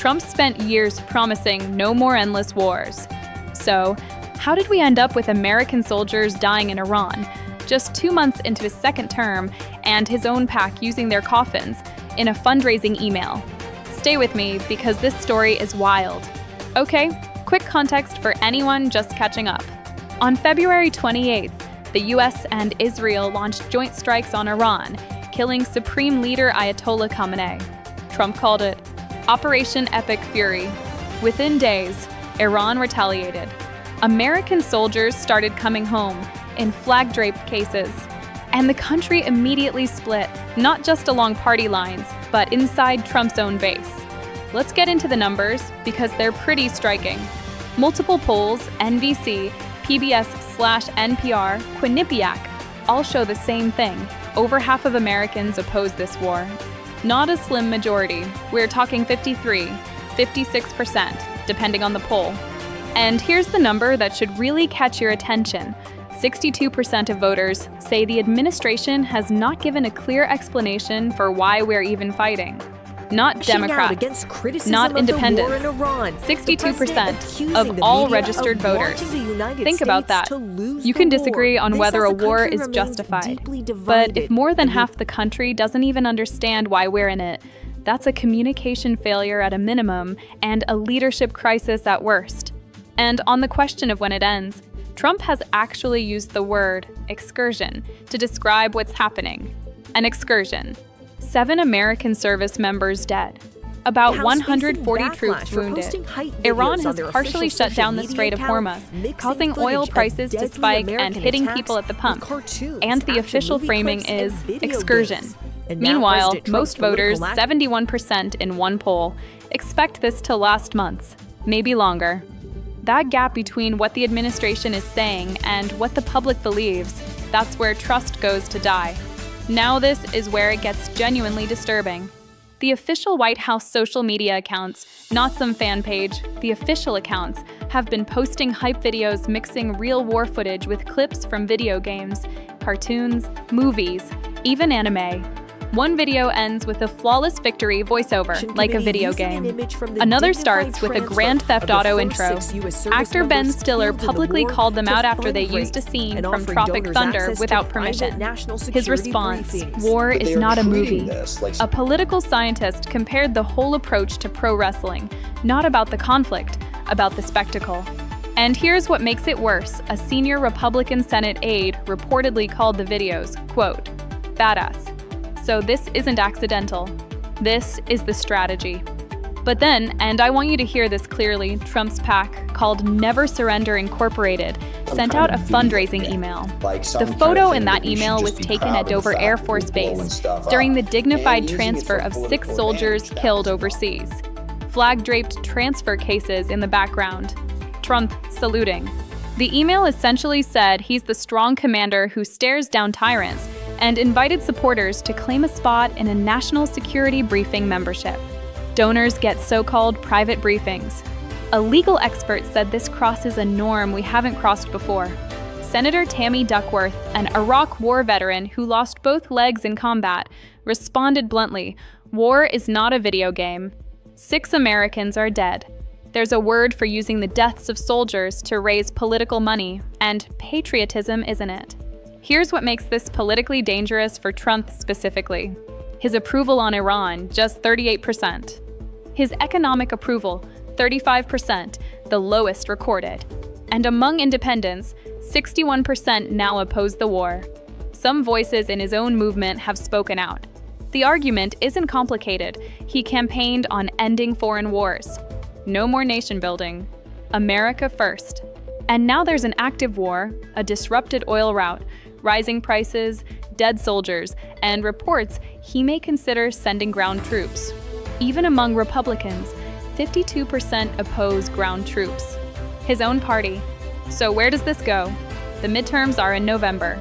Trump spent years promising no more endless wars. So, how did we end up with American soldiers dying in Iran, just 2 months into his second term, and his own pack using their coffins in a fundraising email? Stay with me because this story is wild. Okay, quick context for anyone just catching up. On February 28th, the US and Israel launched joint strikes on Iran, killing Supreme Leader Ayatollah Khamenei. Trump called it Operation Epic Fury. Within days, Iran retaliated. American soldiers started coming home in flag-draped cases, and the country immediately split, not just along party lines, but inside Trump's own base. Let's get into the numbers because they're pretty striking. Multiple polls, NBC, PBS/NPR, Quinnipiac, all show the same thing. Over half of Americans oppose this war. Not a slim majority. We're talking 53, 56%, depending on the poll. And here's the number that should really catch your attention. 62% of voters say the administration has not given a clear explanation for why we're even fighting. Not Democrats, not independents. 62% of all registered voters. Think about that. You can disagree on whether a war is justified, but if more than half the country doesn't even understand why we're in it, that's a communication failure at a minimum and a leadership crisis at worst. And on the question of when it ends, Trump has actually used the word excursion to describe what's happening. An excursion. 7 American service members dead. About 140 troops wounded. Iran has partially shut down the Strait of Hormuz, causing oil prices to spike and hitting people at the pump. And the official framing is excursion. Meanwhile, most voters, 71% in one poll, expect this to last months, maybe longer. That gap between what the administration is saying and what the public believes, that's where trust goes to die. Now this is where it gets genuinely disturbing. The official White House social media accounts, not some fan page, the official accounts, have been posting hype videos mixing real war footage with clips from video games, cartoons, movies, even anime. One video ends with a flawless victory voiceover, like a video game. Another starts with a Grand Theft Auto intro. Actor Ben Stiller publicly called them out after they used a scene from Tropic Thunder without permission. His response, war is not a movie. A political scientist compared the whole approach to pro wrestling, not about the conflict, about the spectacle. And here's what makes it worse. A senior Republican Senate aide reportedly called the videos, quote, badass. So this isn't accidental. This is the strategy. But then, and I want you to hear this clearly, Trump's PAC, called Never Surrender Incorporated, sent out a fundraising email. The photo in that email was taken at Dover Air Force Base during the dignified transfer of 6 soldiers killed overseas. Flag-draped transfer cases in the background. Trump saluting. The email essentially said he's the strong commander who stares down tyrants and invited supporters to claim a spot in a national security briefing membership. Donors get so-called private briefings. A legal expert said this crosses a norm we haven't crossed before. Senator Tammy Duckworth, an Iraq war veteran who lost both legs in combat, responded bluntly, "War is not a video game. 6 Americans are dead. There's a word for using the deaths of soldiers to raise political money, and patriotism isn't it." Here's what makes this politically dangerous for Trump specifically. His approval on Iran, just 38%. His economic approval, 35%, the lowest recorded. And among independents, 61% now oppose the war. Some voices in his own movement have spoken out. The argument isn't complicated. He campaigned on ending foreign wars. No more nation building. America first. And now there's an active war, a disrupted oil route, rising prices, dead soldiers, and reports he may consider sending ground troops. Even among Republicans, 52% oppose ground troops. His own party. So where does this go? The midterms are in November.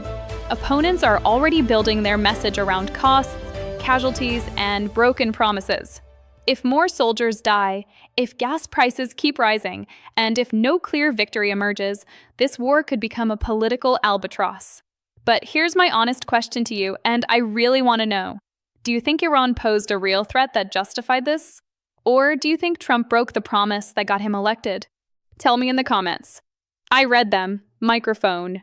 Opponents are already building their message around costs, casualties, and broken promises. If more soldiers die, if gas prices keep rising, and if no clear victory emerges, this war could become a political albatross. But here's my honest question to you, and I really want to know. Do you think Iran posed a real threat that justified this? Or do you think Trump broke the promise that got him elected? Tell me in the comments. I read them. Microphone.